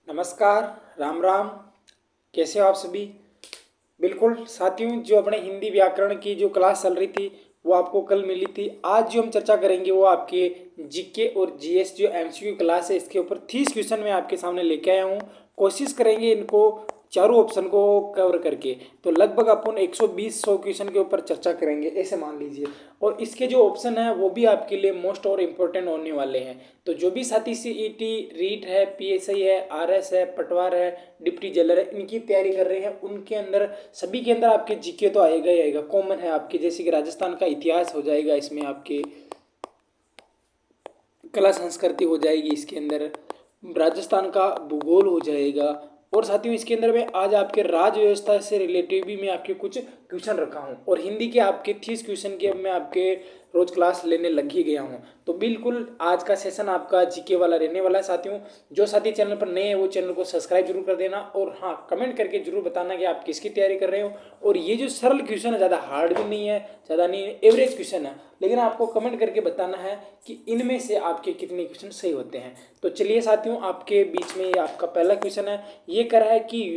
नमस्कार। राम राम। कैसे हो आप सभी। बिल्कुल साथियों, जो अपने हिंदी व्याकरण की जो क्लास चल रही थी वो आपको कल मिली थी। आज जो हम चर्चा करेंगे वो आपके जीके और जीएस जो एमसीक्यू क्लास है इसके ऊपर 30 क्वेश्चन मैं आपके सामने लेके आया हूँ। कोशिश करेंगे इनको चारों ऑप्शन को कवर करके, तो लगभग अपन 120-100 क्वेश्चन के ऊपर चर्चा करेंगे ऐसे मान लीजिए। और इसके जो ऑप्शन है वो भी आपके लिए मोस्ट और इम्पोर्टेंट होने वाले हैं। तो जो भी साथी सीईटी, रीट है, पीएसआई है, आरएस है, पटवार है, डिप्टी जेलर है, इनकी तैयारी कर रहे हैं, उनके अंदर सभी के अंदर आपके जीके तो आएगा ही आएगा, कॉमन है आपके। जैसे कि राजस्थान का इतिहास हो जाएगा, इसमें आपके कला संस्कृति हो जाएगी, इसके अंदर राजस्थान का भूगोल हो जाएगा। और साथियों इसके अंदर मैं आज आपके राज्य व्यवस्था से रिलेटेड भी मैं आपके कुछ क्वेश्चन रखा हूँ, और हिंदी के आपके 30 क्वेश्चन की अब मैं आपके रोज क्लास लेने लग ही गया हूँ। तो बिल्कुल आज का सेशन आपका जीके वाला रहने वाला है साथियों। जो साथी चैनल पर नए हैं वो चैनल को सब्सक्राइब जरूर कर देना, और हाँ, कमेंट करके जरूर बताना कि आप किसकी तैयारी कर रहे हो। और ये जो सरल क्वेश्चन है, ज़्यादा हार्ड भी नहीं है, ज़्यादा नहीं है, एवरेज क्वेश्चन है, लेकिन आपको कमेंट करके बताना है कि इनमें से आपके कितने क्वेश्चन सही होते हैं। तो चलिए साथियों, आपके बीच में ये आपका पहला क्वेश्चन है। ये करा है कि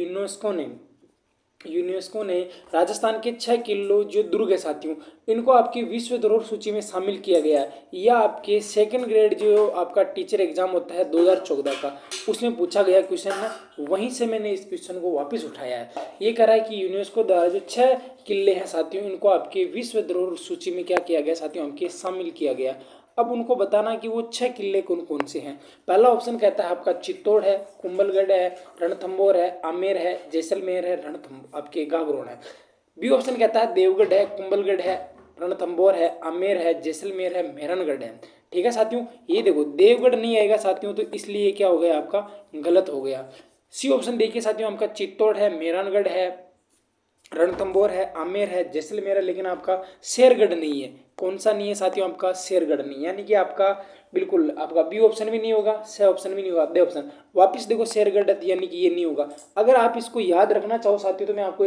यूनेस्को ने राजस्थान के 6 किलो जो दुर्ग है साथियों, इनको आपकी विश्व धरोहर सूची में शामिल किया गया है। यह आपके सेकंड ग्रेड जो आपका टीचर एग्जाम होता है 2014 का, उसमें पूछा गया क्वेश्चन है। वहीं से मैंने इस क्वेश्चन को वापस उठाया है। ये कह रहा है कि यूनेस्को द्वारा जो 6 किले हैं साथियों, इनको आपके विश्व धरोहर सूची में क्या किया गया साथियों, आपके शामिल किया गया। अब उनको बताना कि वो 6 किले कौन कौन से हैं। पहला ऑप्शन कहता है आपका चित्तौड़ है, कुंभलगढ़ है, रणथंबोर है, आमेर है, जैसलमेर है, रणथंब आपके गागरोन है। बी ऑप्शन कहता है देवगढ़ है, कुंभलगढ़ है, रणथंबोर है, आमेर है, जैसलमेर है, मेहरनगढ़ है। ठीक है साथियों, ये देखो देवगढ़ नहीं आएगा साथियों, तो इसलिए क्या हो गया आपका गलत हो गया। सी ऑप्शन देखिए साथियों, आपका चित्तौड़ है, मेहरानगढ़ है, रणथंबोर है, आमेर है, जैसलमेर है, लेकिन आपका शेरगढ़ नहीं है। कौन सा नहीं है साथियों, आपका शेरगढ़ नहीं, यानी कि आपका बिल्कुल आपका बी ऑप्शन भी नहीं होगा, सी ऑप्शन भी नहीं होगा, दे ऑप्शन वापिस देखो शेरगढ़, यानी कि ये नहीं होगा। अगर आप इसको याद रखना चाहो साथियों, तो मैं आपको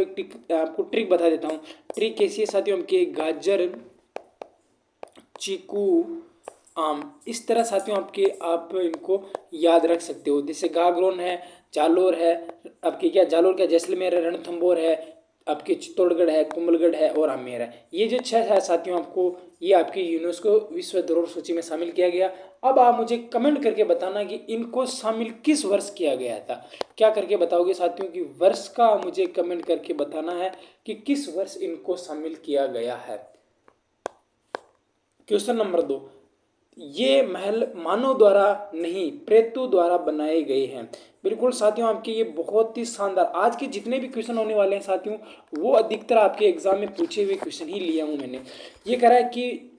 आपको ट्रिक बता देता हूँ। ट्रिक कैसी है साथियों, आपके गाजर, चीकू, आम, इस तरह साथियों आपके आप इनको याद रख सकते हो। जैसे गागरोन है, जालोर है, आपके क्या जालोर क्या जैसलमेर है, रणथंबोर है, आपके चित्तौड़गढ़ है, कुंभलगढ़ है और आमेर है। ये जो 6 है साथियों, आपको ये आपकी यूनेस्को विश्व धरोहर सूची में शामिल किया गया। अब आप मुझे कमेंट करके बताना कि इनको शामिल किस वर्ष किया गया था। क्या करके बताओगे साथियों कि वर्ष का मुझे कमेंट करके बताना है कि किस वर्ष इनको शामिल किया गया है। क्वेश्चन नंबर 2, ये महल मानव द्वारा नहीं प्रेतों द्वारा बनाए गए हैं। बिल्कुल साथियों, आपके ये बहुत ही शानदार, आज के जितने भी क्वेश्चन होने वाले हैं साथियों, वो अधिकतर आपके एग्जाम में पूछे हुए क्वेश्चन ही लिया हूं मैंने। ये कह रहा है कि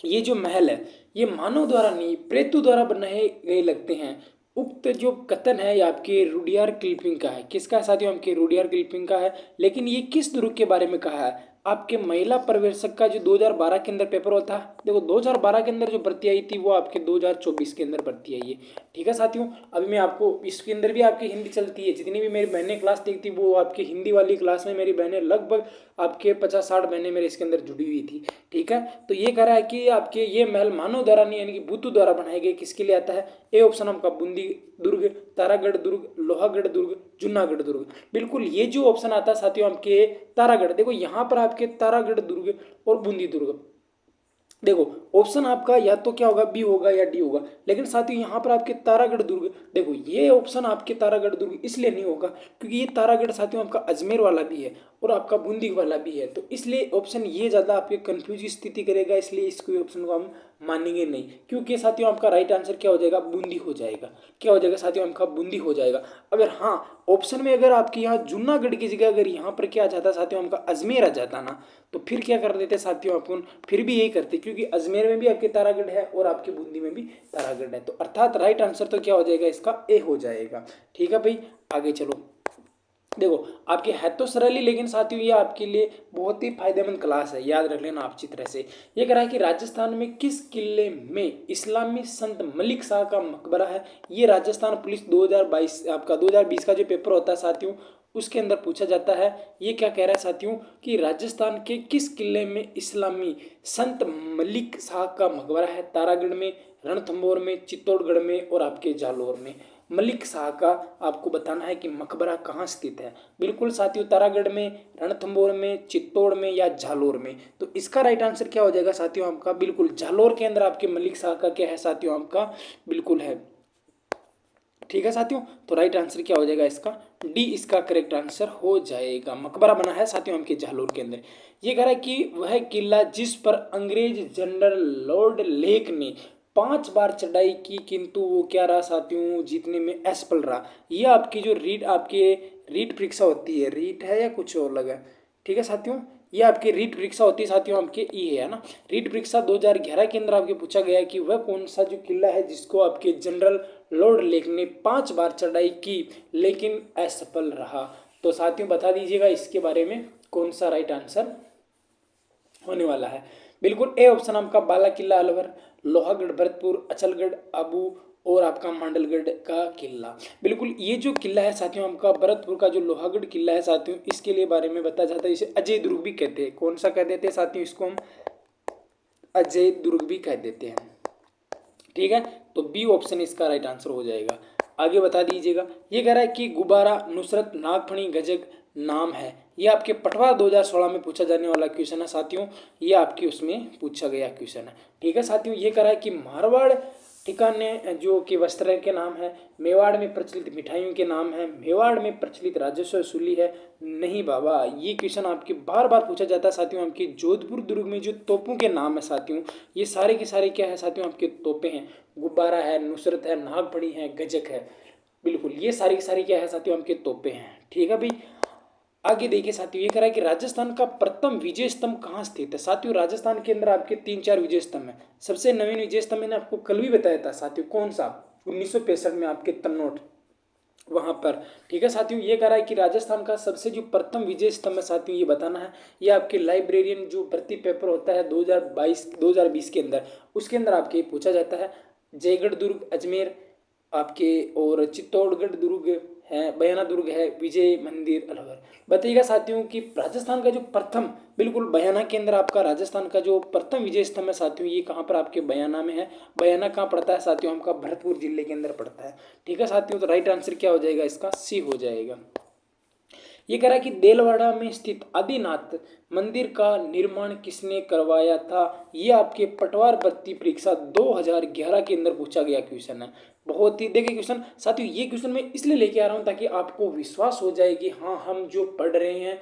ये जो महल है ये मानव द्वारा नहीं प्रेतों द्वारा बनाए गए लगते हैं। उक्त जो कथन है ये आपके रुडियार किल्पिंग का है। किसका है साथियों, आपके रुडियार किल्पिंग का है। लेकिन ये किस दुर्ग के बारे में कहा है, आपके महिला पर्यवेक्षक का जो 2012 के अंदर पेपर होता है। देखो 2012 के अंदर जो भर्ती आई थी वो आपके 2024 के अंदर भर्ती आई है। ठीक है साथियों, अभी मैं आपको इसके अंदर भी आपकी हिंदी चलती है। जितनी भी मेरी बहनें क्लास देखती वो आपकी हिंदी वाली क्लास में मेरी बहनें लगभग आपके 50-60 बहनें मेरे इसके अंदर जुड़ी हुई थी। ठीक है, तो ये कह रहा है कि आपके ये महल मानव द्वारा नहीं यानी कि बुद्ध द्वारा बनाए गए। किसके लिए आता है, ए ऑप्शन आपका बूंदी दुर्ग, तारागढ़ दुर्ग, लोहागढ़ दुर्ग, जूनागढ़ दुर्ग। बिल्कुल ये जो ऑप्शन आता है साथियों आपके तारागढ़, देखो यहाँ पर आपके तारागढ़ दुर्ग और बूंदी दुर्ग, देखो ऑप्शन आपका या तो क्या होगा, बी होगा या डी होगा। लेकिन साथियों यहाँ पर आपके तारागढ़ दुर्ग, देखो ये ऑप्शन आपके तारागढ़ दुर्ग इसलिए नहीं होगा क्योंकि ये तारागढ़ साथियों आपका अजमेर वाला भी है और आपका बूंदी वाला भी है। तो इसलिए ऑप्शन ये ज़्यादा आपके कंफ्यूज स्थिति करेगा, इसलिए इसको ऑप्शन को हम मानेंगे नहीं। क्योंकि साथियों आपका राइट आंसर क्या हो जाएगा, बूंदी हो जाएगा। क्या हो जाएगा साथियों, आपका बूंदी हो जाएगा। अगर हाँ ऑप्शन में अगर आपके यहाँ जूनागढ़ की जगह अगर यहाँ पर क्या आ जाता साथियों, आपका अजमेर आ जाता ना, तो फिर क्या कर देते साथियों अपन, फिर भी यही करते क्योंकि अजमेर में भी आपके तारागढ़ है और आपके बूंदी में भी तारागढ़ है। तो अर्थात राइट आंसर तो क्या हो जाएगा, इसका ए हो जाएगा। ठीक है भाई, आगे चलो। देखो आपकी है तो सरल ही, लेकिन साथियों ये आपके लिए बहुत ही फायदेमंद क्लास है, याद रख लेना आप अच्छी तरह से। ये कह रहा है कि राजस्थान में किस किले में इस्लामी संत मलिक शाह का मकबरा है। ये राजस्थान पुलिस 2022 आपका 2020 का जो पेपर होता है साथियों, उसके अंदर पूछा जाता है। ये क्या कह रहा है साथियों कि राजस्थान के किस किले में इस्लामी संत मलिक शाह का मकबरा है। तारागढ़ में, रणथंबोर में, चित्तौड़गढ़ में और आपके जालोर में। मलिक शाह का आपको बताना है कि मकबरा कहाँ स्थित है। बिल्कुल साथियों, तारागढ़ में, रणथंभौर में, चित्तौड़ में या जालोर में। तो इसका राइट आंसर क्या हो जाएगा साथियों आपका, बिल्कुल जालोर के अंदर आपके मलिक शाह का क्या है साथियों आपका, बिल्कुल है। ठीक है साथियों, तो राइट आंसर क्या हो जाएगा इसका, डी इसका करेक्ट आंसर हो जाएगा। मकबरा बना है साथियों हमके जालोर के अंदर। ये कह रहा है कि वह किला जिस पर अंग्रेज जनरल लॉर्ड लेक ने 5 बार चढ़ाई की किंतु वो क्या रहा साथियों, जीतने में असफल रहा। ये आपकी जो रीट परीक्षा होती है, रीट है या कुछ और लगा, ठीक है साथियों, ये आपकी रीट परीक्षा होती है साथियों आपके, ई है ना। रीट परीक्षा 2011 के अंदर आपके पूछा गया है कि वह कौन सा जो किला है जिसको आपके जनरल लॉर्ड लेक ने 5 बार चढ़ाई की लेकिन असफल रहा। तो साथियों बता दीजिएगा इसके बारे में कौन सा राइट आंसर होने वाला है। बिल्कुल ए ऑप्शन आपका बाला किला अलवर, लोहागढ़ भरतपुर, अचलगढ़ अबू और आपका मांडलगढ़ का किला। बिल्कुल ये जो किला है साथियों आपका भरतपुर का जो लोहागढ़ किला है साथियों, इसके लिए बारे में बताया जाता है, इसे अजय दुर्ग भी कहते हैं। कौन सा कह देते हैं साथियों, इसको हम अजय दुर्ग भी कह देते हैं। ठीक है, तो बी ऑप्शन इसका राइट आंसर हो जाएगा। आगे बता दीजिएगा, ये कह रहा है कि गुब्बारा, नुसरत, नागफणी, गजक नाम है। ये आपके पटवार 2016 में पूछा जाने वाला क्वेश्चन है साथियों, ये आपके उसमें पूछा गया क्वेश्चन है। ठीक है साथियों, ये कह रहा है कि मारवाड़ ठिकाने जो कि वस्त्र के नाम है, मेवाड़ में प्रचलित मिठाइयों के नाम है, मेवाड़ में प्रचलित राजस्व वसूली है। नहीं बाबा, ये क्वेश्चन आपके बार बार पूछा जाता है साथियों, आपके जोधपुर दुर्ग में जो तोपों के नाम है साथियों, ये सारे के सारे क्या है साथियों, आपके तोपे हैं। गुब्बारा है, नुसरत है, नागफणी है, गजक है। बिल्कुल ये सारी की सारी क्या है साथियों, आपके तोपे हैं। ठीक है भाई, आगे देखिए साथियों, ये कह रहा है कि राजस्थान का प्रथम विजय स्तंभ कहाँ स्थित है। साथियों राजस्थान के अंदर आपके 3-4 विजय स्तंभ है। सबसे नवीन विजय स्तंभ मैंने आपको कल भी बताया था साथियों, कौन सा, 1965 में आपके तन्नौट वहां पर। ठीक है साथियों, ये कह रहा है कि राजस्थान का सबसे जो प्रथम विजय स्तंभ है साथियों, ये बताना है। ये आपके लाइब्रेरियन जो भर्ती पेपर होता है 2020 के अंदर, उसके अंदर आपके पूछा जाता है। जयगढ़ दुर्ग, अजमेर आपके, और चित्तौड़गढ़ दुर्ग है, बयाना दुर्ग है, विजय मंदिर अलवर। बताइएगा साथियों कि राजस्थान का जो प्रथम, बिल्कुल बयाना के अंदर आपका राजस्थान का जो प्रथम विजय स्तंभ है साथियों, ये कहाँ पर आपके बयाना में है। बयाना कहाँ पड़ता है साथियों, आपका भरतपुर जिले के अंदर पड़ता है। ठीक है साथियों, तो राइट आंसर क्या हो जाएगा इसका, सी हो जाएगा। ये कह रहा है कि देलवाड़ा में स्थित आदिनाथ मंदिर का निर्माण किसने करवाया था। ये आपके पटवार भर्ती परीक्षा 2011 के अंदर पूछा गया क्वेश्चन है। बहुत ही देखिए क्वेश्चन साथियों, ये क्वेश्चन मैं इसलिए लेके आ रहा हूँ ताकि आपको विश्वास हो जाए कि हाँ हम जो पढ़ रहे हैं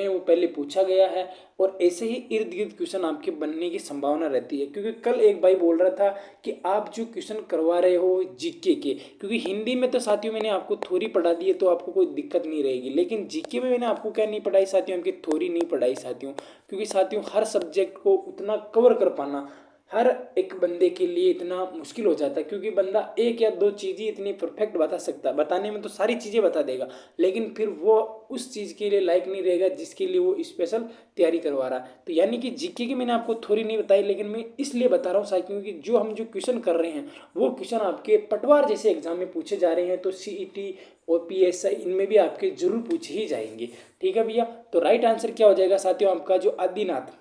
वो पहले पूछा गया है। और ऐसे ही इर्द गिर्द क्वेश्चन आपके बनने की संभावना रहती है, क्योंकि कल एक भाई बोल रहा था कि आप जो क्वेश्चन करवा रहे हो जीके के, क्योंकि हिंदी में तो साथियों मैंने आपको थ्योरी पढ़ा दी है तो आपको कोई दिक्कत नहीं रहेगी, लेकिन जीके में मैंने आपको क्या नहीं पढ़ाई साथियों, आपकी थ्योरी नहीं पढ़ाई साथियों। क्योंकि साथियों हर सब्जेक्ट को उतना कवर कर पाना हर एक बंदे के लिए इतना मुश्किल हो जाता है, क्योंकि बंदा एक या दो चीज़ें इतनी परफेक्ट बता सकता है, बताने में तो सारी चीज़ें बता देगा, लेकिन फिर वो उस चीज़ के लिए लायक नहीं रहेगा जिसके लिए वो स्पेशल तैयारी करवा रहा है। तो यानी कि जीके की मैंने आपको थोड़ी नहीं बताई, लेकिन मैं इसलिए बता रहा हूँ साथ, क्योंकि जो हम जो क्वेश्चन कर रहे हैं वो क्वेश्चन आपके पटवार जैसे एग्जाम में पूछे जा रहे हैं, तो सीईटी और पीएसआई इनमें भी आपके जरूर पूछे ही जाएंगे। ठीक है भैया, तो राइट आंसर क्या हो जाएगा साथियों, आपका जो आदिनाथ,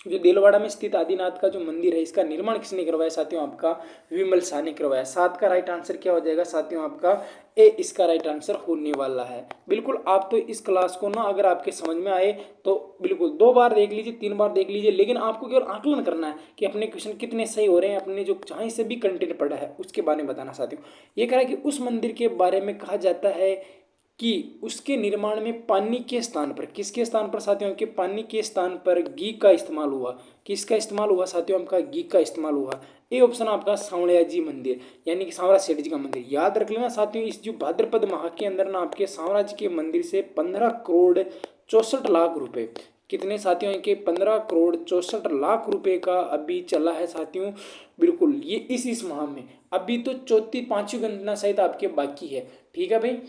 जो देलवाड़ा में स्थित आदिनाथ का जो मंदिर है, इसका निर्माण किसने करवाया साथियों, आपका विमल शाह ने करवाया। 7 का राइट आंसर क्या हो जाएगा साथियों, आपका ए इसका राइट आंसर होने वाला है। बिल्कुल आप तो इस क्लास को ना अगर आपके समझ में आए तो बिल्कुल 2 बार देख लीजिए, 3 बार देख लीजिए, लेकिन आपको केवल आकलन करना है कि अपने क्वेश्चन कितने सही हो रहे हैं, अपने जो जहाँ से भी कंटेंट पढ़ा है उसके बारे में बताना साथियों। ये कह रहा है कि उस मंदिर के बारे में कहा जाता है कि उसके निर्माण में पानी के स्थान पर, किसके स्थान पर साथियों, के पानी के स्थान पर घी का इस्तेमाल हुआ। किसका इस्तेमाल हुआ साथियों, आपका घी का इस्तेमाल हुआ। ए ऑप्शन आपका सांवरिया जी मंदिर, यानी कि सांवरा सेठ जी का मंदिर। याद रख लेना साथियों, इस जो भाद्रपद माह के अंदर ना आपके सांवरा जी के मंदिर से 15 करोड़ 64 लाख रुपए, कितने साथियों के 15 करोड़ 64 लाख रुपए का अभी चला है साथियों। बिल्कुल ये इस माह में, अभी तो चौथी पांचवी गणना सहित आपके बाकी है। ठीक है भाई,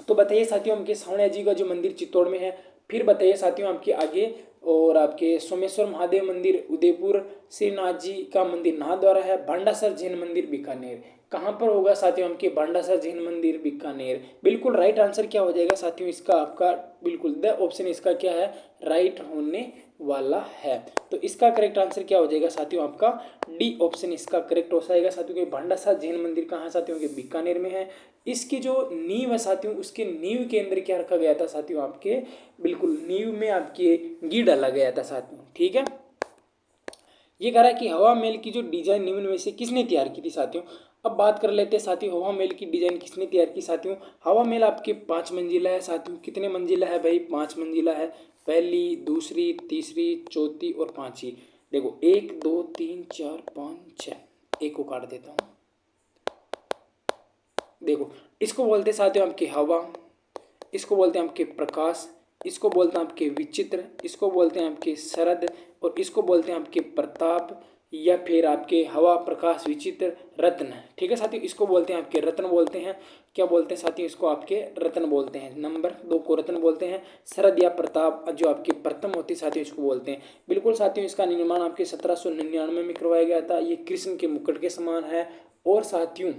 तो बताइए साथियों आपके सांवरिया जी का जो मंदिर चित्तौड़ में है। फिर बताइए साथियों आपके आगे, और आपके सोमेश्वर महादेव मंदिर उदयपुर, श्रीनाथ जी का मंदिर नाथद्वारा है, भांडासर जैन मंदिर बीकानेर। कहाँ पर होगा साथियों आपके भांडासर जैन मंदिर बीकानेर। बिल्कुल राइट आंसर क्या हो जाएगा साथियों इसका, आपका बिल्कुल द ऑप्शन इसका क्या है, राइट होने वाला है। तो इसका करेक्ट आंसर क्या हो जाएगा साथियों, आपका डी ऑप्शन इसका करेक्ट हो जाएगा साथियों। के भांडासा जैन मंदिर कहाँ है साथियों, के बीकानेर में है। इसकी जो नींव है साथियों, उसके नींव के अंदर क्या रखा गया था साथियों, आपके बिल्कुल नींव में आपके घी डाला गया था साथियों। ठीक है, ये कह रहा है कि हवा महल की जो डिजाइन निम्न में से किसने तैयार की थी साथियों। अब बात कर लेते हैं साथियों, हवा महल की डिजाइन किसने तैयार की साथियों। हवा महल आपके 5 मंजिला है साथियों। कितने मंजिला है भाई, 5 मंजिला है। पहली, दूसरी, तीसरी, चौथी और पांचवी। देखो 1 2 3 4 5 6, एक को काट देता हूँ। देखो इसको बोलते हैं साथियों आपकी हवा, इसको बोलते हैं आपके प्रकाश, इसको बोलते हैं आपके विचित्र, इसको बोलते हैं आपके शरद, और इसको बोलते हैं आपके प्रताप, या फिर आपके हवा, प्रकाश, विचित्र, रत्न। ठीक है साथियों, इसको बोलते हैं आपके रत्न बोलते हैं। क्या बोलते हैं साथियों, इसको आपके रत्न बोलते हैं। नंबर 2 को रत्न बोलते हैं। शरद या प्रताप जो आपकी प्रथम होती है साथियों, इसको बोलते हैं। बिल्कुल साथियों, इसका निर्माण आपके 1799 में करवाया गया था। ये कृष्ण के मुकुट के समान है, और साथियों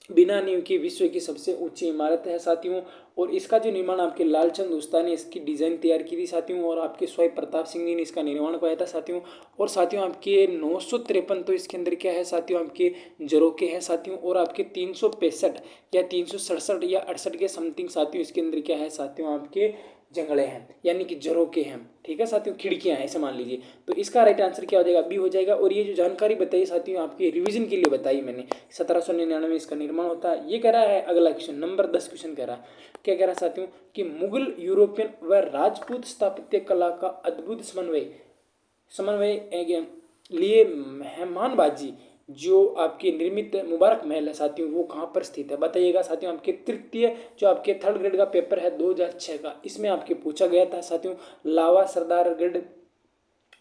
बिना नींव की विश्व की सबसे ऊंची इमारत है साथियों। और इसका जो निर्माण आपके लालचंद उस्ताद ने इसकी डिजाइन तैयार की थी साथियों, और आपके स्वाई प्रताप सिंह जी ने इसका निर्माण कराया था साथियों। और साथियों आपके 953 तो इसके अंदर क्या है साथियों, आपके झरोखे हैं साथियों। और आपके 365 या 367 या 68 के समथिंग साथियों इसके अंदर क्या है साथियों, आपके जंगले हैं, यानी कि झरोखे हैं। ठीक है साथियों, खिड़कियां हैं ऐसे मान लीजिए। तो इसका राइट आंसर क्या हो जाएगा, बी हो जाएगा। और ये जो जानकारी बताई साथियों आपके रिवीजन के लिए बताई मैंने, 1799 में इसका निर्माण होता है। ये कह रहा है अगला क्वेश्चन, नंबर 10 क्वेश्चन कह रहा है, क्या कह रहा है साथियों, कि मुगल, यूरोपियन व राजपूत स्थापत्य कला का अद्भुत समन्वय समन्वय लिए मेहमानबाजी जो आपकी निर्मित मुबारक महल है साथियों, वो कहाँ पर स्थित है बताइएगा साथियों। आपके तृतीय जो आपके 3rd ग्रेड का पेपर है 2006 का, इसमें आपके पूछा गया था साथियों, लावा सरदारगढ़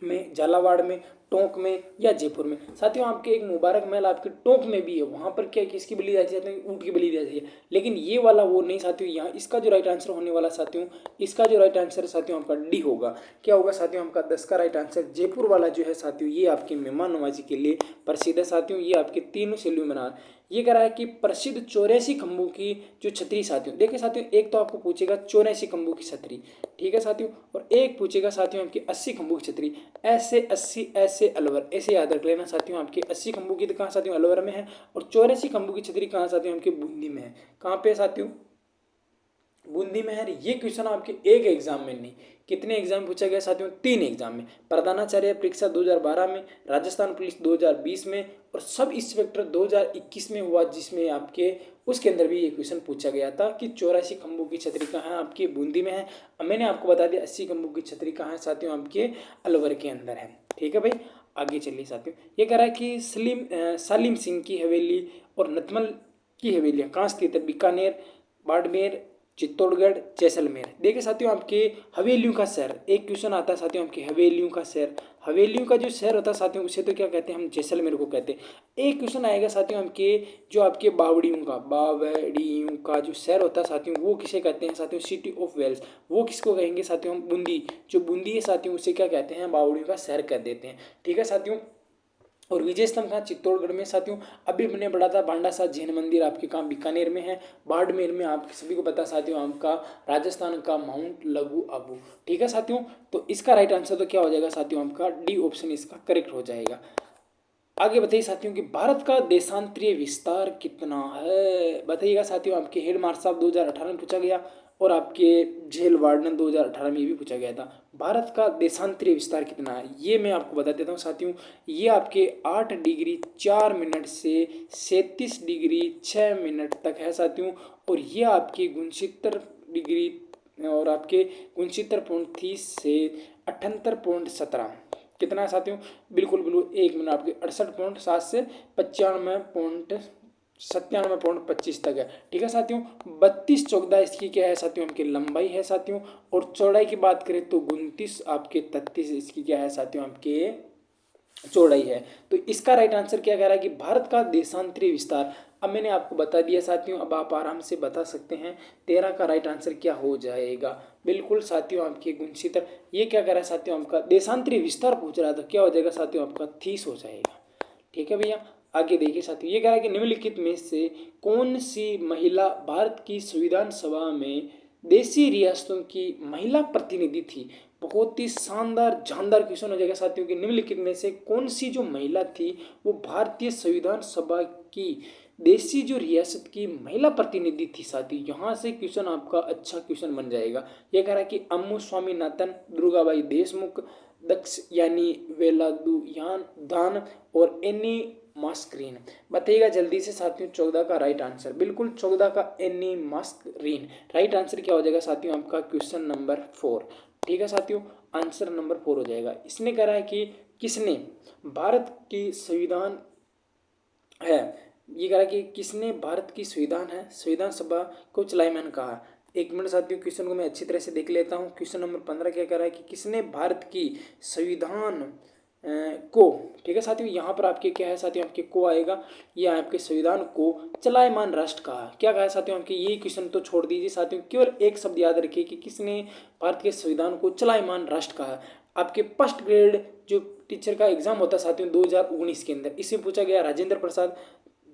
में, झालावाड़ में, टोंक में, या जयपुर में। साथियों आपके एक मुबारक महल आपके टोंक में भी है, वहां पर क्या किसकी बलि दी जाती है, ऊँट की बलि दी जाती है। लेकिन ये वाला वो नहीं साथियों, यहाँ इसका जो राइट आंसर होने वाला साथियों, इसका जो राइट आंसर साथियों आपका डी होगा। क्या होगा साथियों, आपका 10 का राइट आंसर जयपुर वाला जो है साथियों, ये आपकी मेहमान नवाजी के लिए प्रसिद्ध है साथियों। ये आपके तीनों सैल्यू मीनार। ये कह रहा है कि प्रसिद्ध 84 खंभों की जो छतरी साथियों, देखिए साथियों, एक तो आपको पूछेगा 84 खंभों की छतरी, ठीक है साथियों, और एक पूछेगा साथियों आपकी 80 खंभों की छतरी। ऐसे 80 ऐसे अलवर, ऐसे याद रख लेना साथियों। आपके 80 खंभों की कहाँ साथियों, अलवर में है। और 84 खंभों की छतरी कहाँ साथियों, आपके बूंदी में है। कहाँ पे साथियों, बूंदी में है। ये क्वेश्चन आपके एक एग्जाम में नहीं, कितने एग्जाम पूछा गया साथियों, 3 एग्जाम में। प्रधानाचार्य परीक्षा 2012 में, राजस्थान पुलिस 2020 में, और सब इंस्पेक्टर 2021 में हुआ, जिसमें आपके उसके अंदर भी ये क्वेश्चन पूछा गया था कि 84 खंभों की छतरी कहाँ है, आपके बूंदी में है। अब मैंने आपको बता दिया 80 खंभों की छतरी कहाँ है साथियों, आपके अलवर के अंदर है। ठीक है भाई, आगे चलिए साथियों। ये कह रहा है कि सालिम सिंह की हवेली और नथमल की हवेलियाँ कहाँ स्थित है, बीकानेर, बाड़मेर, चित्तौड़गढ़, जैसलमेर। देखिए साथियों आपके हवेलियों का शहर, एक क्वेश्चन आता है साथियों आपके हवेलियों का शहर, हवेलियों का जो शहर होता है साथियों, उसे तो क्या कहते हैं हम, जैसलमेर को कहते हैं। एक क्वेश्चन आएगा साथियों आपके जो आपके बावड़ियों का जो शहर होता है साथियों, वो किसे कहते हैं साथियों, सिटी ऑफ वेल्स। वो किसको कहेंगे साथियों, हम बूंदी, जो बूंदी है साथियों उसे क्या कहते हैं, बावड़ियों का शहर कह देते हैं। ठीक है साथियों, और विजय स्तंभ कहाँ, चित्तौड़गढ़ में साथियों। अभी हमने पढ़ा था भांडासा जैन मंदिर आपके कहाँ, बीकानेर में है। बाड़मेर में आप सभी को पता साथियों आपका राजस्थान का माउंट लघु आबू। ठीक है साथियों, तो इसका राइट आंसर तो क्या हो जाएगा साथियों, आपका डी ऑप्शन इसका करेक्ट हो जाएगा। आगे बताइए साथियों कि भारत का देशांतरीय विस्तार कितना है बताइएगा साथियों। आपके हेड मार्क्स साहब 2018 में पूछा गया, और आपके जेल वार्डन 2018 में ये भी पूछा गया था। भारत का देशांतरीय विस्तार कितना है, ये मैं आपको बता देता हूँ साथियों। ये आपके 8 डिग्री 4 मिनट से 37 डिग्री 6 मिनट तक है साथियों। और ये आपके 69 डिग्री और आपके 69.30 से 78.17 कितना है साथियों, बिल्कुल बिल्कुल 1 मिनट आपके 68.7 से 97.25 तक है। ठीक है साथियों, 32-14 इसकी क्या है साथियों, आपकी लंबाई है साथियों। और चौड़ाई की बात करें तो 29 आपके 33 इसकी क्या है साथियों, आपके चौड़ाई है। तो इसका राइट आंसर क्या कह रहा है कि भारत का देशांतरीय विस्तार। अब मैंने आपको बता दिया साथियों, अब आप आराम से बता सकते हैं 13 का राइट आंसर क्या हो जाएगा। बिल्कुल साथियों आपके गुणसूत्र, ये क्या कह रहा है साथियों, आपका देशांतरीय विस्तार पूछ रहा था, क्या हो जाएगा साथियों, आपका 30 हो जाएगा। ठीक है भैया, आगे देखिए साथियों। ये कह रहा है कि निम्नलिखित में से कौन सी महिला भारत की संविधान सभा में देशी रियासतों की महिला प्रतिनिधि थी बहुत ही शानदार जानदार क्वेश्चन हो जाएगा साथियों कि निम्नलिखित में से कौन सी जो महिला थी वो भारतीय संविधान सभा की देशी जो रियासत की महिला प्रतिनिधि थी साथी। यहाँ से क्वेश्चन आपका अच्छा क्वेश्चन बन जाएगा। यह कह रहा है कि अम्मू स्वामीनाथन, दुर्गाबाई देशमुख, दक्ष यानी वेलादुयान दान और एनी मास्करीन। बताइएगा जल्दी से साथियों 14 का राइट आंसर। बिल्कुल 14 का एनी मास्करीन राइट आंसर क्या हो जाएगा साथियों आपका क्वेश्चन नंबर 4। ठीक है साथियों, आंसर नंबर 4 हो जाएगा। इसने कहा है कि किसने भारत की संविधान है, ये कह रहा है कि किसने भारत की संविधान सभा को चलायमान कहा। एक मिनट साथियों, क्वेश्चन को मैं अच्छी तरह से देख लेता हूँ। क्वेश्चन नंबर 15 क्या कह रहा है कि किसने भारत की संविधान को, ठीक है साथियों, यहाँ पर आपके क्या है साथियों, आपके को आएगा, ये आपके संविधान को चलायमान राष्ट्र कहा। क्या कहा है साथियों आपके, ये क्वेश्चन तो छोड़ दीजिए साथियों, केवल एक शब्द याद रखिए कि किसने भारत के संविधान को चलायमान राष्ट्र कहा। आपके फर्स्ट ग्रेड जो टीचर का एग्जाम होता है साथियों 2019 के अंदर, इससे पूछा गया राजेंद्र प्रसाद,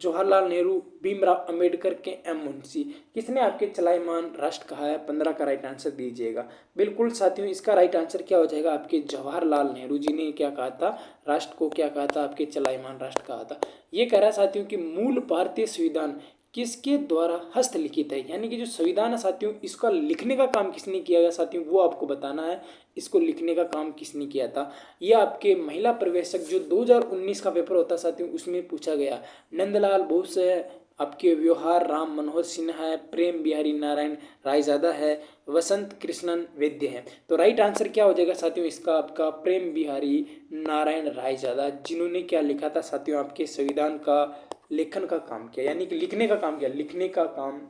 जवाहरलाल नेहरू, भीमराव अंबेडकर के एम मुंशी, किसने आपके चलायमान राष्ट्र कहा है। 15 का राइट आंसर दीजिएगा। बिल्कुल साथियों, इसका राइट आंसर क्या हो जाएगा, आपके जवाहरलाल नेहरू जी ने क्या कहा था, राष्ट्र को क्या कहा था, आपके चलायमान राष्ट्र कहा था। ये कह रहा है साथियों कि मूल भारतीय संविधान किसके द्वारा हस्तलिखित है, यानी कि जो संविधान है साथियों इसका लिखने का काम किसने किया गया साथियों, वो आपको बताना है। इसको लिखने का काम किसने किया था, ये आपके महिला प्रवेशक जो 2019 का पेपर होता साथियों उसमें पूछा गया। नंदलाल बोस है, आपके व्यवहार राम मनोहर सिन्हा है, प्रेम बिहारी नारायण रायजादा है, वसंत कृष्णन वैद्य है। तो राइट आंसर क्या हो जाएगा साथियों इसका आपका प्रेम बिहारी नारायण रायजादा, जिन्होंने क्या लिखा था साथियों, आपके संविधान का लेखन का काम किया, यानी कि लिखने का काम किया, लिखने का काम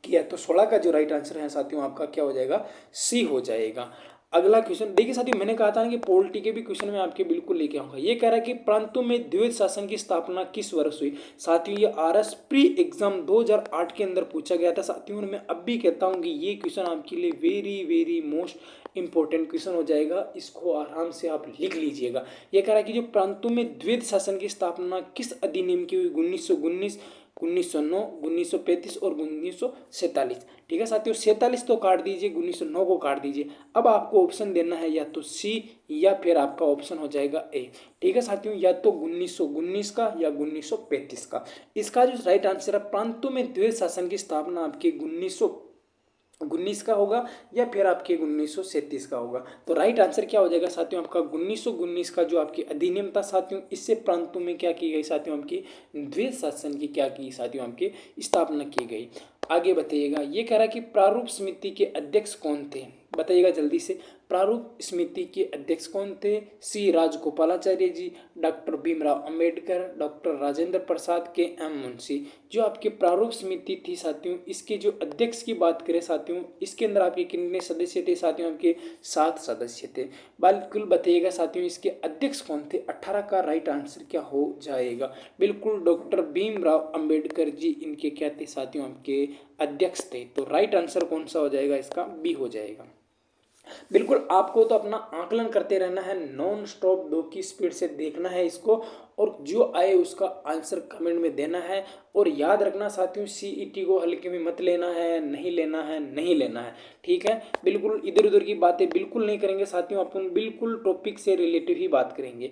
किया। तो 16 का जो राइट आंसर है साथियों आपका क्या हो जाएगा, सी हो जाएगा। अगला क्वेश्चन देखिए साथियों, मैंने कहा था ना कि पॉलिटी के भी क्वेश्चन में आपके बिल्कुल लेके आऊंगा। ये कह रहा है कि प्रांतों में द्वैध शासन की स्थापना किस वर्ष हुई। साथियों ये आरएस प्री एग्जाम 2008 के अंदर पूछा गया था साथियों, मैं अब भी कहता हूँ कि ये क्वेश्चन आपके लिए very very most important question हो जाएगा। इसको आराम से आप लिख लीजिएगा। ये कह रहा है कि जो प्रांतों में द्वैध शासन की स्थापना किस अधिनियम की हुई, 1919, 1909, 1935 और 1947। ठीक है साथियों, 47 तो काट दीजिए, 1909 को काट दीजिए। अब आपको ऑप्शन देना है या तो सी या फिर आपका ऑप्शन हो जाएगा ए। ठीक है साथियों, या तो 1919 का या 1935 का। इसका जो राइट आंसर है प्रांतों में द्वैध शासन की स्थापना आपके 1919 का होगा या फिर आपके 1937 का होगा। तो राइट आंसर क्या हो जाएगा साथियों आपका 1919 का जो आपकी अधिनियम था साथियों, इससे प्रांतों में क्या की गई साथियों, आपकी द्वैध शासन की क्या की साथियों, आपकी स्थापना की गई। आगे बताइएगा, ये कह रहा है कि प्रारूप समिति के अध्यक्ष कौन थे, बताइएगा जल्दी से। प्रारूप समिति के अध्यक्ष कौन थे, सी राजगोपालाचार्य जी, डॉक्टर भीमराव अंबेडकर, डॉक्टर राजेंद्र प्रसाद के एम मुंशी। जो आपके प्रारूप समिति थी साथियों, इसके जो अध्यक्ष की बात करें साथियों, इसके अंदर आपके कितने सदस्य थे साथियों, आपके 7 सदस्य थे। बिल्कुल बताइएगा साथियों इसके अध्यक्ष कौन थे। 18 का राइट आंसर क्या हो जाएगा, बिल्कुल डॉक्टर भीमराव अंबेडकर जी इनके क्या थे साथियों, आपके अध्यक्ष थे। तो राइट आंसर कौन सा हो जाएगा, इसका बी हो जाएगा। बिल्कुल आपको तो अपना आकलन करते रहना है, नॉन स्टॉप 2 की स्पीड से देखना है इसको, और जो आए उसका आंसर कमेंट में देना है। और याद रखना साथियों सीईटी को हल्के में मत लेना है, नहीं लेना है, नहीं लेना है। ठीक है, बिल्कुल इधर उधर की बातें बिल्कुल नहीं करेंगे साथियों, अपन बिल्कुल टॉपिक से रिलेटिव ही बात करेंगे।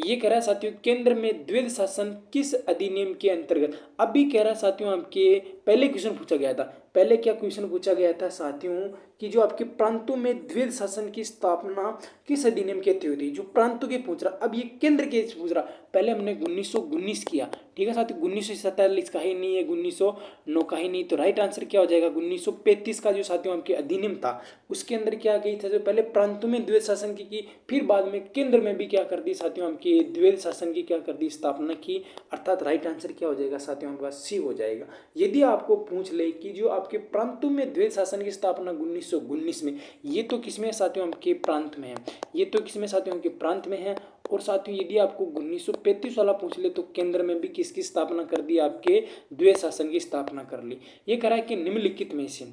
ये कह रहा है साथियों केंद्र में द्वैध शासन किस अधिनियम के अंतर्गत। अभी कह रहा है साथियों आपके पहले क्वेश्चन पूछा गया था, पहले क्या क्वेश्चन पूछा गया था साथियों कि जो आपके प्रांतों में द्वैध शासन की स्थापना किस अधिनियम के तहत हुई, जो प्रांतों के पूछ रहा, अब ये केंद्र के पूछ रहा। पहले हमने 1919 किया, ठीक है साथियों, 1947 का ही नहीं है, 1909 का ही नहीं। तो राइट आंसर क्या हो जाएगा 1935 का जो साथियों आपके अधिनियम था, उसके अंदर क्या गई था, जो पहले प्रांतों में द्वैध शासन की, फिर बाद में केंद्र में भी क्या कर दी साथियों, आपकी द्वैध शासन की क्या कर दी, स्थापना की। अर्थात राइट आंसर क्या हो जाएगा साथियों, आपका सी हो जाएगा। यदि आपको पूछ ले कि जो आपके प्रांतों में द्वैध शासन की स्थापना 1919 में, ये तो किसमें साथियों, आपके प्रांत में है, ये तो किसमें साथियों, आपके प्रांत में है। और साथियों यदि आपको 1935 वाला पूछ ले तो केंद्र में भी किसकी स्थापना कर दी, आपके द्वैध शासन की स्थापना कर ली। ये कह रहा है कि निम्नलिखित में से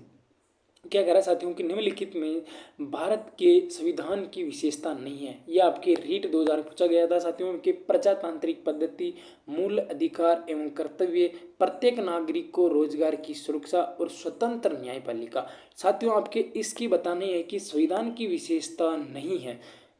क्या कह रहा है साथियों कि निम्नलिखित में भारत के संविधान की विशेषता नहीं है। यह आपके रीट 2000 में पूछा गया था साथियों कि प्रजातांत्रिक पद्धति, मूल अधिकार एवं कर्तव्य, प्रत्येक नागरिक को रोजगार की सुरक्षा और स्वतंत्र न्यायपालिका। साथियों आपके इसकी बतानी है कि संविधान की विशेषता नहीं है,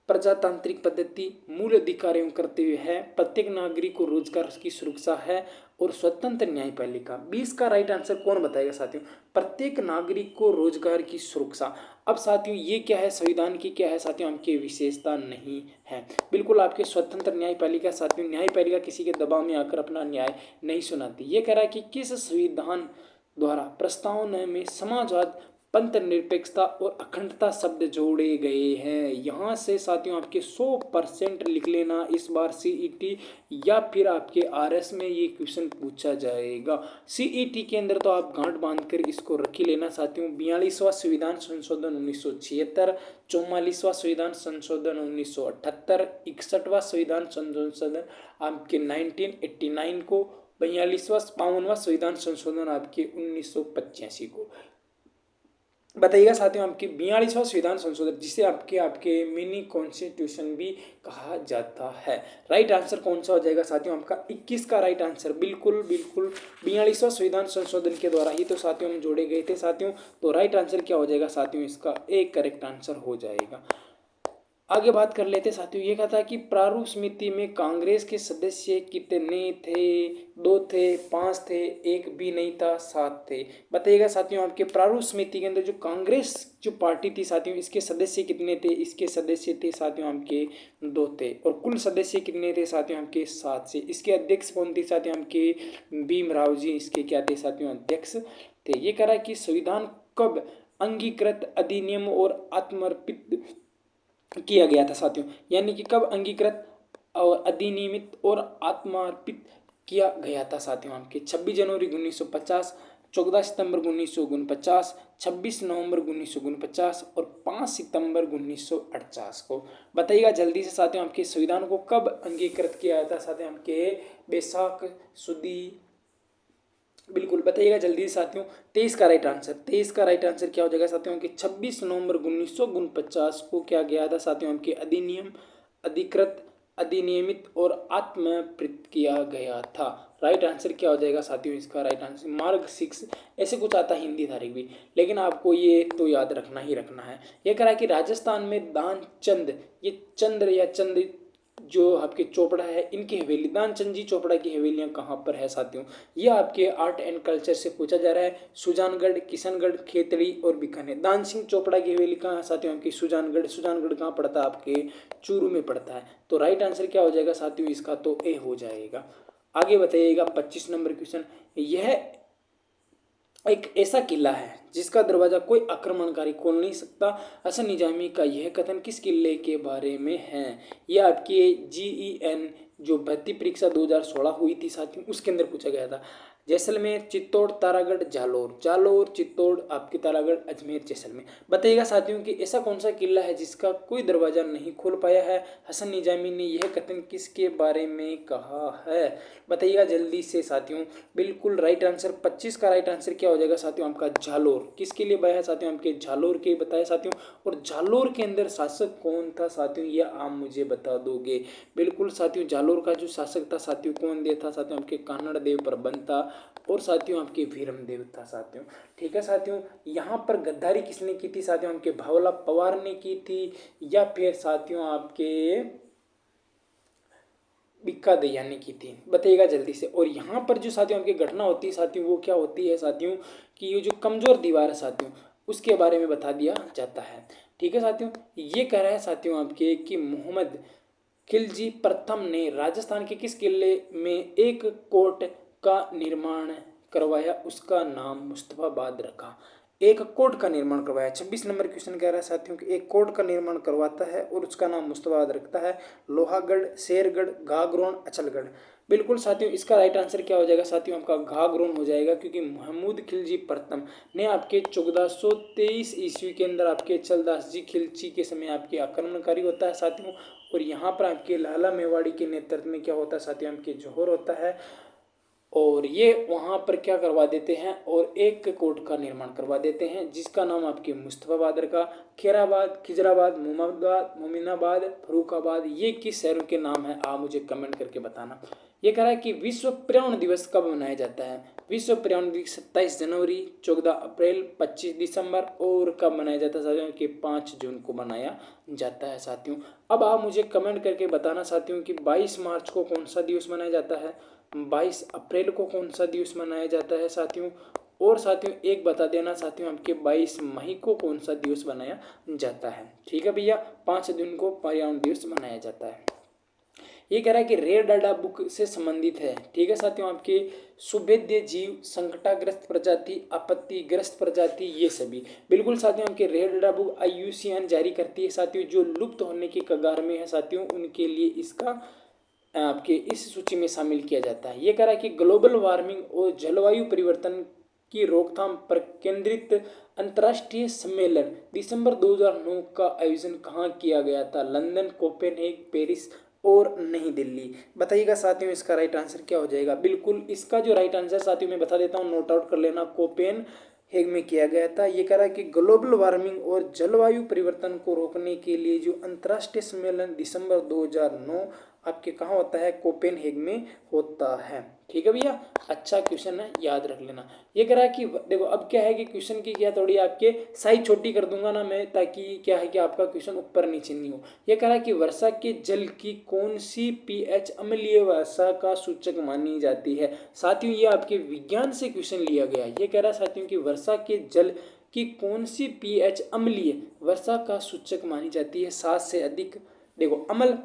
प्रजातांत्रिक पद्धति, मूल अधिकार एवं कर्तव्य है, प्रत्येक नागरिक को रोजगार की सुरक्षा है और स्वतंत्र न्यायपालिका। 20 का राइट आंसर कौन बताएगा साथियों? प्रत्येक नागरिक को रोजगार की सुरक्षा। अब साथियों ये क्या है, संविधान की क्या है साथियों? आपकी विशेषता नहीं है। बिल्कुल आपके स्वतंत्र न्यायपालिका साथियों, न्यायपालिका किसी के दबाव में आकर अपना न्याय नहीं सुनाती। ये कह रहा है कि किस संविधान द्वारा प्रस्तावना में समाजवाद, पंथ निरपेक्षता और अखंडता शब्द जोड़े गए हैं। यहाँ से साथियों आपके 100% लिख लेना इस बार सीईटी या फिर आपके आरएस में ये क्वेश्चन पूछा जाएगा। सीईटी के अंदर तो आप गांठ बांध कर इसको रख ही लेना साथियों। 42वां संविधान संशोधन 1976, 44वां संविधान संशोधन 1978, 61वां संविधान संशोधन आपके 1989 को, 52वां संविधान संशोधन आपके 1985 को। बताइएगा साथियों आपकी 42वां संविधान संशोधन, जिसे आपके आपके मिनी कॉन्स्टिट्यूशन भी कहा जाता है। राइट आंसर कौन सा हो जाएगा साथियों? आपका 21 का राइट आंसर। बिल्कुल बिल्कुल 42वां संविधान संशोधन के द्वारा ही तो साथियों हम जोड़े गए थे साथियों। तो राइट आंसर क्या हो जाएगा साथियों? इसका एक करेक्ट आंसर हो जाएगा। आगे बात कर लेते साथियों। ये कहा था कि प्रारूप समिति में कांग्रेस के सदस्य कितने थे? 2 थे, 5 थे, एक भी नहीं था, 7 थे। बताइएगा साथियों आपके प्रारूप समिति के अंदर जो कांग्रेस जो पार्टी थी साथियों, इसके सदस्य कितने थे? इसके सदस्य थे साथियों आपके 2 थे। और कुल सदस्य कितने थे साथियों आपके? 7 से। इसके अध्यक्ष कौन थे साथियों आपके? भीमराव जी इसके क्या थे साथियों? अध्यक्ष थे। ये कह रहा है कि संविधान कब अंगीकृत, अधिनियम और आत्मर्पित किया गया था साथियों? यानी कि कब अंगीकृत और अधिनियमित और आत्मार्पित किया गया था साथियों आपके? 26 जनवरी 1950, 14 सितंबर 1949, 26 नवंबर 1949 और 5 सितंबर 1948 को। बताइएगा जल्दी से साथियों आपके संविधान को कब अंगीकृत किया गया था साथियों आपके? बैसाख सुदी। बिल्कुल बताइएगा जल्दी साथियों। 23 का राइट आंसर। 23 का राइट आंसर क्या हो जाएगा साथियों कि 26 नवंबर 1949 को क्या गया था साथियों आपके? अधिनियम, अधिकृत, अधिनियमित और आत्मकृत किया गया था। राइट आंसर क्या हो जाएगा साथियों? इसका राइट आंसर मार्ग 6 ऐसे कुछ आता है हिंदी तारीख भी, लेकिन आपको ये तो याद रखना ही रखना है। ये कह रहा है कि राजस्थान में दान चंद, ये चंद्र या चंद जो आपके चोपड़ा है, इनकी हवेली, दानचंद जी चोपड़ा की हवेलियां कहाँ पर है साथियों? ये आपके आर्ट एंड कल्चर से पूछा जा रहा है। सुजानगढ़, किशनगढ़, खेतड़ी और बीकानेर। दान सिंह चोपड़ा की हवेली कहाँ है साथियों आपकी? सुजानगढ़। सुजानगढ़ कहाँ पड़ता है आपके? चूरू में पड़ता है। तो राइट आंसर क्या हो जाएगा साथियों? इसका तो ए हो जाएगा। आगे बताइएगा 25 नंबर क्वेश्चन। यह एक ऐसा किला है जिसका दरवाजा कोई आक्रमणकारी खोल नहीं सकता। हसन निजामी का यह कथन किस किले के बारे में है? यह आपकी GEN जो भर्ती परीक्षा 2016 हुई थी साथियों, उसके अंदर पूछा गया था। जैसलमेर, चित्तौड़, तारागढ़, जालोर। जालोर, चित्तौड़, आपके तारागढ़, अजमेर, जैसलमेर। बताइएगा साथियों कि ऐसा कौन सा किला है जिसका कोई दरवाजा नहीं खोल पाया है? हसन निजामी ने यह कथन किसके बारे में कहा है? बताइएगा जल्दी से साथियों। बिल्कुल राइट आंसर 25 का राइट आंसर क्या हो जाएगा साथियों आपका? झालोर। किसके लिए बताया साथियों? आपके झालोर के बताया साथियों। और झालोर के अंदर शासक कौन था साथियों? ये आप मुझे बता दोगे। बिल्कुल साथियों झालोर का जो शासक था साथियों, कौन दे था साथियों? आपके कानड़ देव प्रबंध था। और साथियों आपके वीरमदेव था साथियों। ठीक है साथियों। यहाँ पर गद्दारी किसने की थी साथियों? आपके भावला पवार ने की थी या फिर साथियों आपके बिक्का दैया ने की थी? बताइएगा जल्दी से। और यहाँ पर जो साथियों आपकी घटना होती है साथियों, वो क्या होती है साथियों कि ये जो कमजोर दीवार है साथियों, उसके बारे में बता दिया जाता है। ठीक है साथियों। ये कह रहा है साथियों आपके कि मोहम्मद खिलजी प्रथम ने राजस्थान के किस किले में एक कोट का निर्माण करवाया? उसका नाम मुस्तफाबाद रखा। एक कोट का निर्माण करवाया। 26 नंबर क्वेश्चन कह रहा है साथियों कि एक कोट का निर्माण करवाता है और उसका नाम मुस्तफाबाद रखता है। लोहागढ़, शेरगढ़, घाघरोन, अचलगढ़। बिल्कुल साथियों इसका राइट आंसर क्या हो जाएगा साथियों? आपका घाघरोन हो जाएगा, क्योंकि महमूद खिलजी प्रथम ने आपके 1423 ईस्वी के अंदर आपके चलदास जी खिलजी के समय आपके आक्रमणकारी होता है साथियों। और यहाँ पर आपके लाला मेवाड़ी के नेतृत्व में क्या होता है साथियों? आपके जौहर होता है। और ये वहाँ पर क्या करवा देते हैं और एक कोर्ट का निर्माण करवा देते हैं जिसका नाम आपके मुस्तफ़ाबाद रखा। खैराबाद, खिजराबाद, मोमिनाबाद, फर्रुखाबाद, ये किस शहरों के नाम है आप मुझे कमेंट करके बताना। ये कह रहा है कि विश्व पर्यावरण दिवस कब मनाया जाता है। विश्व पर्यावरण दिवस 27 जनवरी, 14 अप्रैल, 25 दिसंबर और कब मनाया जाता है साथियों कि 5 जून को मनाया जाता है साथियों। अब आप मुझे कमेंट करके बताना साथियों कि 22 मार्च को कौन सा दिवस मनाया जाता है, 22 अप्रैल को कौन सा दिवस मनाया जाता है साथियों, और साथियों एक बता देना साथियों आपके 22 मई को कौन सा दिवस मनाया जाता है। ठीक है भैया, 5 जून को पर्यावरण दिवस मनाया जाता है। ये कह रहा है कि रेड डाटा बुक से संबंधित है। ठीक है साथियों, आपके सुभेद्य जीव, संकटाग्रस्त प्रजाति, आपत्तिग्रस्त प्रजाति, ये सभी बिल्कुल साथियों आपके रेड डाटा बुक IUCN जारी करती है साथियों। जो लुप्त होने की कगार में है साथियों उनके लिए इसका आपके इस सूची में शामिल किया जाता है। ये कह रहा है कि ग्लोबल वार्मिंग और जलवायु परिवर्तन की रोकथाम पर केंद्रित अंतर्राष्ट्रीय सम्मेलन दिसंबर 2009 का आयोजन कहाँ किया गया था। लंदन, कोपेनहेग, पेरिस और नई दिल्ली। बताइएगा साथियों इसका राइट आंसर क्या हो जाएगा। बिल्कुल इसका जो राइट आंसर साथियों मैं बता देता हूँ, नोट आउट कर लेना, कोपेनहेग में किया गया था। ये कह रहा है कि ग्लोबल वार्मिंग और जलवायु परिवर्तन को रोकने के लिए जो अंतर्राष्ट्रीय सम्मेलन दिसंबर 2009 आपके कहाँ होता है, कोपेनहेग में होता है। ठीक है भैया, अच्छा क्वेश्चन है, याद रख लेना। ये कह रहा है कि देखो अब क्या है कि क्वेश्चन की क्या थोड़ी आपके साइज छोटी कर दूंगा ना मैं, ताकि क्या है कि आपका क्वेश्चन ऊपर नीचे नहीं हो। ये कह रहा है कि वर्षा के जल की कौन सी pH अम्लीय वर्षा का सूचक मानी जाती है। साथियों ये आपके विज्ञान से क्वेश्चन लिया गया है। ये कह रहा है साथियों कि वर्षा के जल की कौन सी pH अम्लीय वर्षा का सूचक मानी जाती है। 7 से अधिक, देखो अम्ल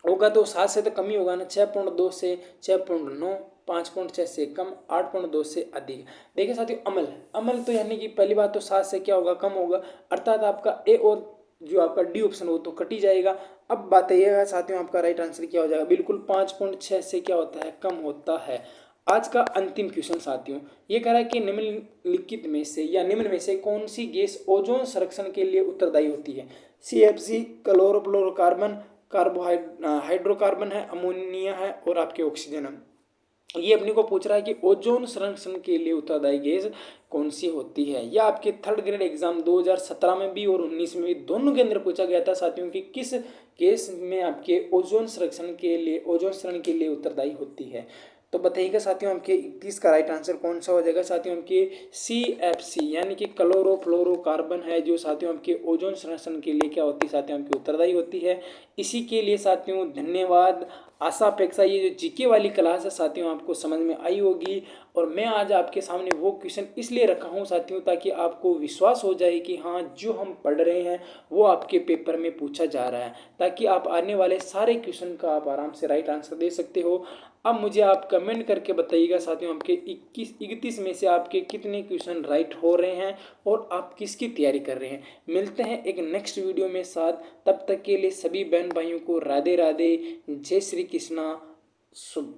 होगा तो 7 से तो कम ही होगा ना, 6.2 से 6.9, 5.6 से कम, 8.2 से अधिक। देखिए साथियों अम्ल तो यानी कि पहली बात तो 7 से क्या होगा, कम होगा, अर्थात आपका ए और जो आपका डी ऑप्शन हो तो कट ही जाएगा। अब बताइएगा साथियों आपका राइट आंसर क्या हो जाएगा। बिल्कुल 5.6 से क्या होता है, कम होता है। आज का अंतिम क्वेश्चन साथियों, ये कह रहा है कि निम्नलिखित में से या निम्न में से कौन सी गैस ओजोन संरक्षण के लिए उत्तरदायी होती है। CFC, क्लोरोफ्लोरोकार्बन, हाइड्रोकार्बन है, अमोनिया है और आपके ऑक्सीजन है। ये अपने को पूछ रहा है कि ओजोन संरक्षण के लिए उत्तरदायी गैस कौन सी होती है। यह आपके थर्ड ग्रेड एग्जाम 2017 में भी और 19 में भी दोनों के अंदर पूछा गया था साथियों कि किस गैस में आपके ओजोन संरक्षण के लिए, ओजोन शरण के लिए उत्तरदायी होती है। तो बताइएगा साथियों आपके 31 का राइट आंसर कौन सा हो जाएगा। साथियों आपके CFC यानी कि क्लोरोफ्लोरोकार्बन है जो साथियों आपके ओजोन संरक्षण के लिए क्या होती है, साथियों आपकी उत्तरदायी होती है। इसी के लिए साथियों धन्यवाद। आशा अपेक्षा ये जो जीके वाली क्लास है साथियों आपको समझ में आई होगी। और मैं आज आपके सामने वो क्वेश्चन इसलिए रखा हूँ साथियों ताकि आपको विश्वास हो जाए कि हाँ जो हम पढ़ रहे हैं वो आपके पेपर में पूछा जा रहा है, ताकि आप आने वाले सारे क्वेश्चन का आप आराम से राइट आंसर दे सकते हो। अब मुझे आप कमेंट करके बताइएगा साथियों आपके 31 में से आपके कितने क्वेश्चन राइट हो रहे हैं और आप किसकी तैयारी कर रहे हैं। मिलते हैं एक नेक्स्ट वीडियो में साथ, तब तक के लिए सभी बहन भाइयों को राधे राधे, जय श्री कृष्णा, शुभ।